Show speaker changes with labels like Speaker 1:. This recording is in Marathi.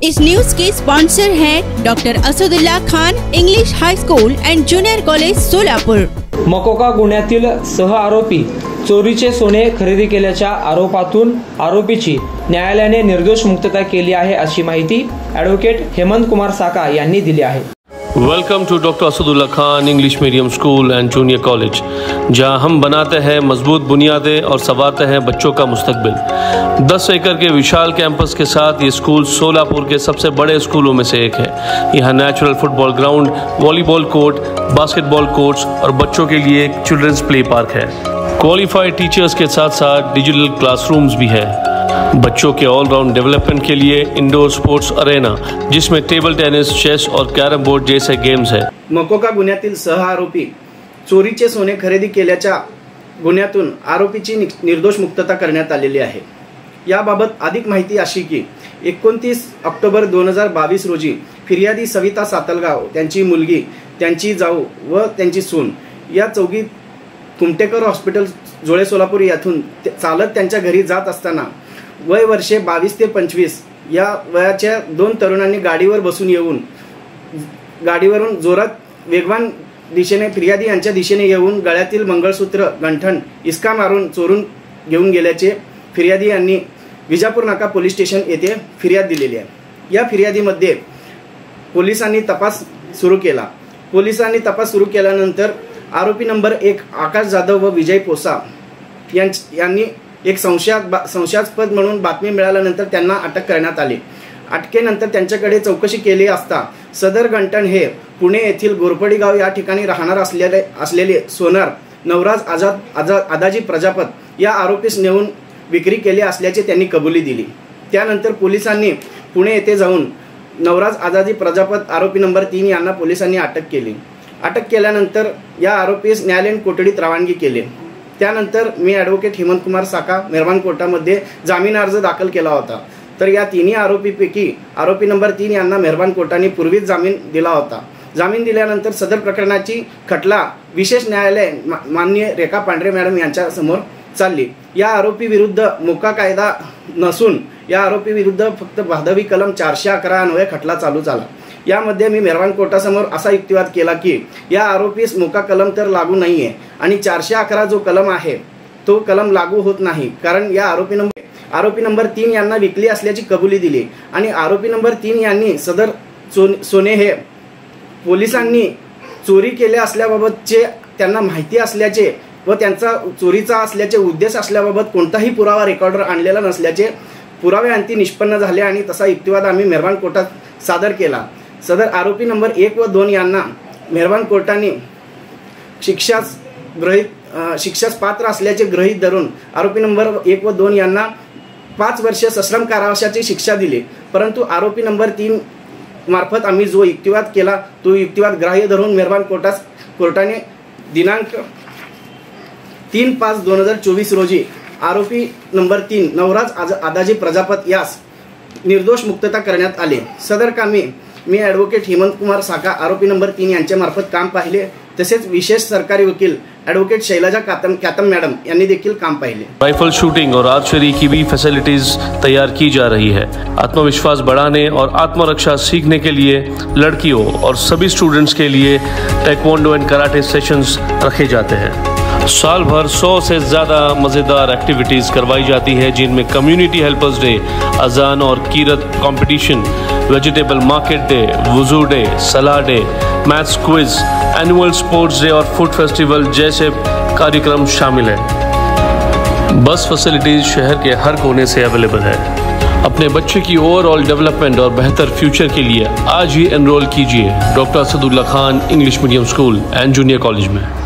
Speaker 1: इस न्यूज के स्पॉन्सर हैं doctor Asadullah Khan English high school and junior college Solapur.
Speaker 2: MCOCA गुन्ह्यातील सह आरोपी चोरीचे सोने खरेदी केल्याच्या आरोपातून आरोपीची न्यायालयाने निर्दोष मुक्तता केली आहे अशी माहिती ॲडव्होकेट हेमंत कुमार साका यांनी दिली आहे।
Speaker 3: Welcome to doctor Asadullah Khan English medium school and junior college, जहां हम बनाते हैं मजबूत बुनियादें और संवारते हैं बच्चों का मुस्तकबिल। 10 एकड़ के विशाल कैंपस के साथ ये स्कूल सोलापुर के सबसे बड़े स्कूलों में से एक है। यहाँ natural football ground, volleyball court, basketball courts और बच्चों के लिए एक चिल्ड्रंस प्ले पार्क है। क्वालिफाइड टीचर्स के साथ साथ डिजिटल क्लासरूम्स भी है। बच्चों के ऑलराउंड डेवलपमेंट के लिए इंडोर स्पोर्ट्स अरेना, जिसमें टेबल टेनिस, चेस और कैरम बोर्ड जैसे गेम्स है।
Speaker 4: मकोका गुन्ह्यातील सह आरोपी चोरीचे सोने खरेदी केल्याच्या गुन्ह्यातून आरोपीची निर्दोष मुक्तता करण्यात आलेली आहे। याबाबत अधिक माहिती अशी की 29 ऑक्टोबर 2022 रोजी फिर्यादी सविता सातलगाव, त्यांची मुलगी, त्यांची जाऊ व त्यांची सून या चौघी कुमटेकर हॉस्पिटल जोळे सोलापूर येथून चालत त्यांच्या घरी जात असताना वय वर्षे 22 ते 25 या वयाच्या 2 तरुणांनी गाडीवर बसून येऊन गाडीवरून जोरात वेगवान दिशेने फिर्यादी यांच्या दिशेने येऊन गळ्यातील मंगळसूत्र, गंठण इसका मारून चोरून घेऊन गेल्याचे फिर्यादी यांनी विजापूर नाका पोलीस स्टेशन येथे फिर्याद दिलेली आहे। या फिर्यादीमध्ये पोलिसांनी तपास सुरू केला। पोलिसांनी तपास सुरू केल्यानंतर आरोपी नंबर 1 आकाश जाधव व विजय पोसा यांनी एक संशयास्पद म्हणून बातमी मिळाल्यानंतर त्यांना अटक करण्यात आली। अटकेनंतर त्यांच्याकडे चौकशी केली असता सदर गंटन हे पुणे येथील गोरपडी गाव या ठिकाणी राहणार असलेले सोनार नवराज आदाजी प्रजापत या आरोपीस नेऊन विक्री केली असल्याचे त्यांनी कबुली दिली। त्यानंतर पोलिसांनी पुणे येथे जाऊन नवराज आदाजी प्रजापत आरोपी नंबर 3 यांना पोलिसांनी अटक केली। अटक केल्यानंतर या आरोपीस न्यायालयीन कोठडीत रवानगी केली। त्यानंतर मी ॲडव्होकेट हेमंत कुमार साका मेहरबान कोर्टामध्ये जामीन अर्ज दाखल केला होता। तर या तिन्ही आरोपीपैकी आरोपी नंबर 3 यांना मेहरबान कोर्टाने पूर्वीच जामीन दिला होता। जामीन दिल्यानंतर सदर प्रकरणाची खटला विशेष न्यायालय माननीय रेखा पांढरे मॅडम यांच्या समोर चालली। या आरोपी विरुद्ध मोका कायदा नसून या आरोपी विरुद्ध फक्त भादवी कलम 411 अन्वये खटला चालू झाला। यामध्ये मी मेहरबान कोर्टासमोर असा युक्तिवाद केला की या आरोपीस मोका कलम तर लागू नाहीये आणि 411 जो कलम आहे तो कलम लागू होत नाही, कारण या आरोपी नंबर 3 यांना विकली असल्याची कबुली दिली आणि आरोपी नंबर 3 यांनी सदर सोने हे पोलिसांनी चोरी केले असल्याबाबतचे त्यांना माहिती असल्याचे व त्यांचा चोरीचा असल्याचे उद्देश असल्याबाबत कोणताही पुरावा रेकॉर्डर आणलेला नसल्याचे पुरावे अंती निष्पन्न झाले आणि तसा युक्तिवाद आम्ही मेहरबान कोर्टात सादर केला। सदर आरोपी नंबर 1 व 2 यांना मेहरबान कोर्टाने शिक्षास पात्र असल्याचे गृहीत धरून आरोपी नंबर 1 व 2 यांना 5 वर्ष सश्रम कारावासाची शिक्षा दिली। परंतु आरोपी नंबर 3 मार्फत आम्ही जो युक्तिवाद केला तो युक्तिवाद ग्राह्य धरून मेहरबान कोर्टाने दिनांक 3/5/2024 रोजी आरोपी नंबर 3 नवराज आदाजी प्रजापत यास निर्दोष मुक्तता करण्यात आले। सदर कामी मी ॲडव्होकेट हेमंत कुमार साका आरोपी नंबर 3 यांच्या मार्फत काम पाहिले, तसेच विशेष सरकारी वकील ॲडव्होकेट शैलजा कातम मैडम यांनी देखील काम पाहिले।
Speaker 3: राइफल शूटिंग और आर्चरी की भी फैसिलिटीज तैयार की जा रही है। आत्मविश्वास बढ़ाने और आत्मरक्षा सीखने के लिए लड़कियों और सभी स्टूडेंट्स के लिए टेक्वांडो एंड कराटे सेशंस रखे जाते हैं। साल भर 100 से ज़्यादा मज़ेदार एक्टिविटीज़ करवाई जाती है, जिनमें कम्युनिटी हेल्पर्स डे, अजान और कीरत कंपटीशन, वेजिटेबल मार्केट डे, वुजू डे, सलाह day, maths quiz, annual sports day और फूड फेस्टिवल जैसे कार्यक्रम शामिल हैं। बस फैसिलिटीज़ शहर के हर कोने से अवेलेबल है। अपने बच्चे की ओवरऑल डेवलपमेंट और बेहतर फ्यूचर के लिए आज ही एनरोल कीजिए doctor Asadullah Khan English medium school and junior college में।